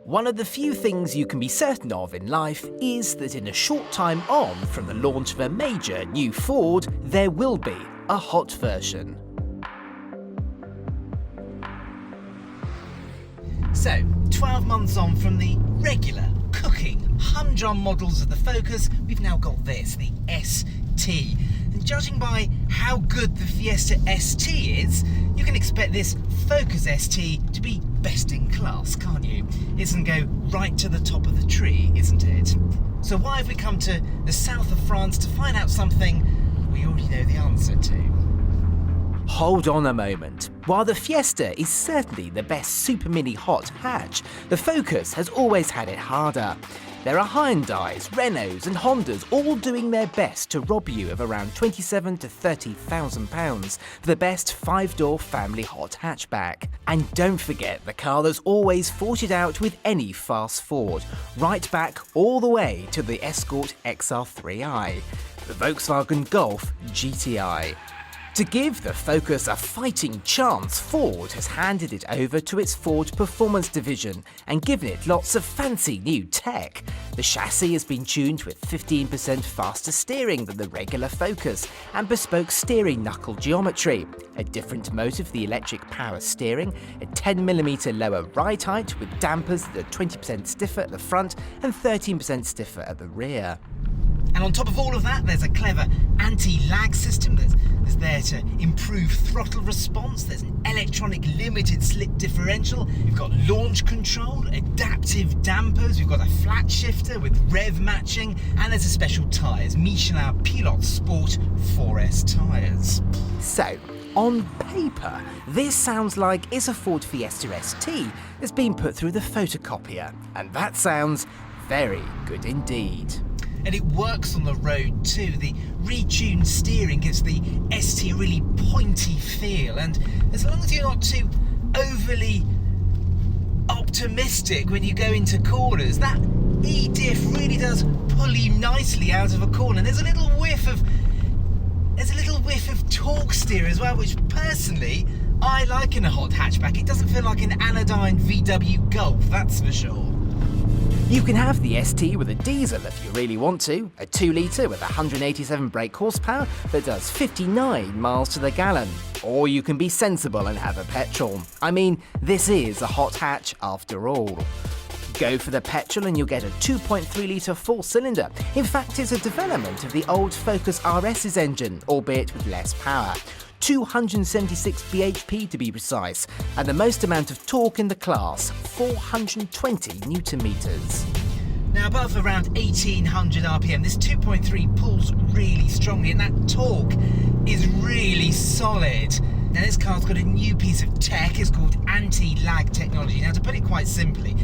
One of the few things you can be certain of in life is that in a short time on from the launch of a major new Ford, there will be a hot version. So, 12 months on from the regular, cooking, humdrum models of the Focus, we've now got this, the ST. And judging by how good the Fiesta ST is, you can expect this Focus ST to be best in class, can't you? It's going to go right to the top of the tree, isn't it? So why have we come to the south of France to find out something we already know the answer to? Hold on a moment. While the Fiesta is certainly the best super mini hot hatch, the Focus has always had it harder. There are Hyundais, Renaults and Hondas all doing their best to rob you of around £27,000 to £30,000 for the best 5-door family hot hatchback. And don't forget the car that's always fought it out with any fast Ford, right back all the way to the Escort XR3i, the Volkswagen Golf GTI. To give the Focus a fighting chance, Ford has handed it over to its Ford Performance division and given it lots of fancy new tech. The chassis has been tuned with 15% faster steering than the regular Focus and bespoke steering knuckle geometry, a different motor for the electric power steering, a 10mm lower ride height with dampers that are 20% stiffer at the front and 13% stiffer at the rear. And on top of all of that, there's a clever anti-lag system that's there to improve throttle response. There's an electronic limited slip differential. We've got launch control, adaptive dampers. We've got a flat shifter with rev-matching, and there's a special tyres, Michelin Pilot Sport 4S tyres. So, on paper, this sounds like it's a Ford Fiesta ST that's been put through the photocopier, and that sounds very good indeed. And it works on the road too. The retuned steering gives the ST a really pointy feel, and as long as you're not too overly optimistic when you go into corners, that E-diff really does pull you nicely out of a corner. And there's a little whiff of torque steer as well, which personally I like in a hot hatchback. It doesn't feel like an anodyne VW Golf, that's for sure. You can have the ST with a diesel if you really want to, a 2-litre with 187 brake horsepower that does 59 miles to the gallon. Or you can be sensible and have a petrol. I mean, this is a hot hatch after all. Go for the petrol and you'll get a 2.3-litre 4-cylinder. In fact, it's a development of the old Focus RS's engine, albeit with less power. 276 bhp to be precise, and the most amount of torque in the class, 420 newton meters. Now above around 1800 RPM, this 2.3 pulls really strongly, and that torque is really solid. Now this car's got a new piece of tech, it's called anti-lag technology. Now to put it quite simply,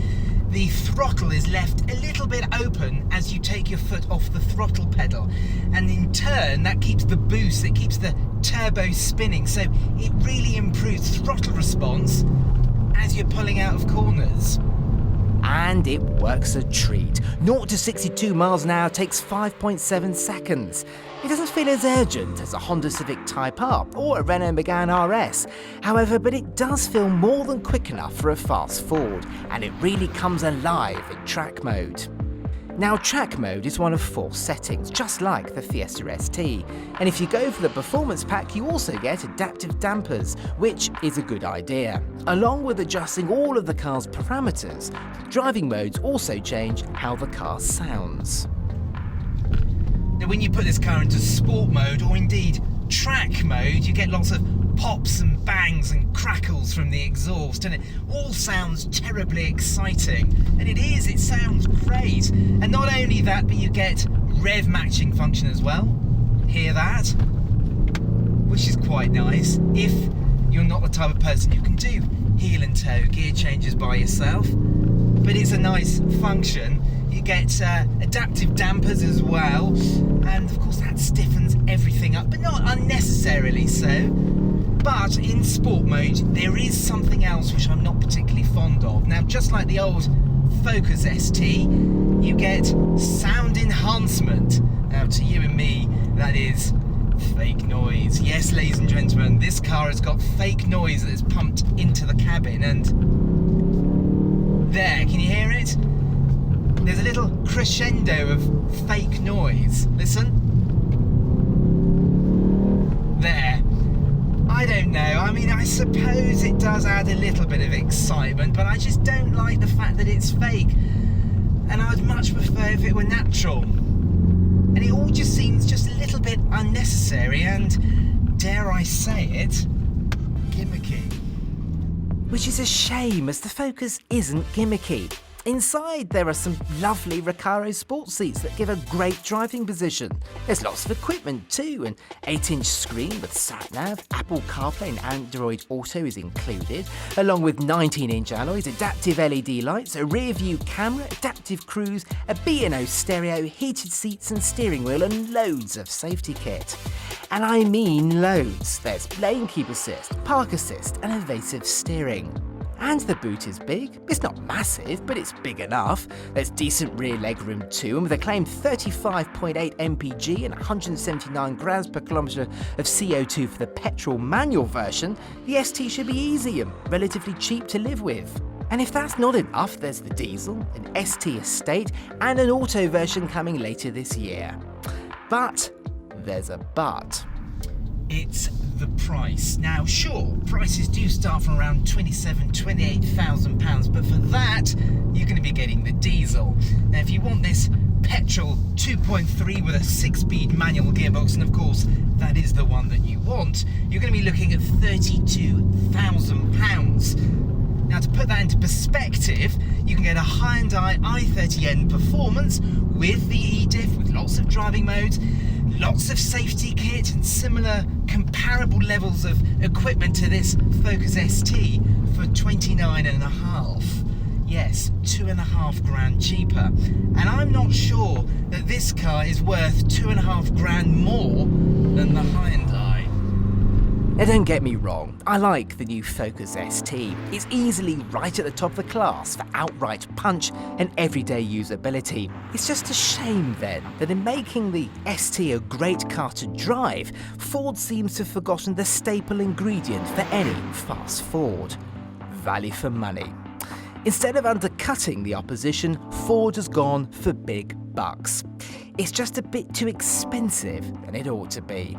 the throttle is left a little bit open as you take your foot off the throttle pedal, and in turn that keeps the boost, it keeps the turbo spinning, so it really improves throttle response as you're pulling out of corners. And it works a treat. 0 to 62 miles an hour takes 5.7 seconds. It doesn't feel as urgent as a Honda Civic Type R or a Renault Megane RS. However, but it does feel more than quick enough for a fast Ford, and it really comes alive in track mode. Now, track mode is one of 4 settings, just like the Fiesta ST. And if you go for the performance pack, you also get adaptive dampers, which is a good idea. Along with adjusting all of the car's parameters, driving modes also change how the car sounds. Now when you put this car into sport mode, or indeed track mode, you get lots of pops and bangs and crackles from the exhaust, and it all sounds terribly exciting. And it sounds great. And not only that, but you get rev matching function as well. Hear that? Which is quite nice if you're not the type of person who can do heel and toe gear changes by yourself. But it's a nice function. You get adaptive dampers as well, and of course that stiffens everything up, but not unnecessarily so. But in sport mode, there is something else which I'm not particularly fond of. Now, just like the old Focus ST, you get sound enhancement. Now, to you and me, that is fake noise. Yes, ladies and gentlemen, this car has got fake noise that is pumped into the cabin, and There, can you hear it? There's a little crescendo of fake noise. Listen. There. I don't know, I mean, I suppose it does add a little bit of excitement, but I just don't like the fact that it's fake. And I'd much prefer if it were natural. And it all just seems just a little bit unnecessary and, dare I say it, gimmicky. Which is a shame, as the Focus isn't gimmicky. Inside there are some lovely Recaro sport seats that give a great driving position. There's lots of equipment too, an 8-inch screen with sat-nav, Apple CarPlay and Android Auto is included, along with 19-inch alloys, adaptive LED lights, a rear view camera, adaptive cruise, a B&O stereo, heated seats and steering wheel and loads of safety kit. And I mean loads. There's lane keep assist, park assist and evasive steering. And the boot is big. It's not massive, but it's big enough. There's decent rear legroom too, and with a claimed 35.8 mpg and 179 grams per kilometre of CO2 for the petrol manual version, the ST should be easy and relatively cheap to live with. And if that's not enough, there's the diesel, an ST Estate, and an auto version coming later this year. But there's a but. It's the price. Now, sure, prices do start from around £27,000–28,000, but for that, you're going to be getting the diesel. Now, if you want this petrol 2.3 with a 6-speed manual gearbox, and of course, that is the one that you want, you're going to be looking at £32,000. Now, to put that into perspective, you can get a Hyundai i30N Performance with the e-diff, with lots of driving modes, lots of safety kit and similar comparable levels of equipment to this Focus ST for $29,500. Yes, $2,500 cheaper. And I'm not sure that this car is worth $2,500 more than the Hyundai. Now don't get me wrong, I like the new Focus ST. It's easily right at the top of the class for outright punch and everyday usability. It's just a shame then that in making the ST a great car to drive, Ford seems to have forgotten the staple ingredient for any fast Ford: value for money. Instead of undercutting the opposition, Ford has gone for big bucks. It's just a bit too expensive than it ought to be.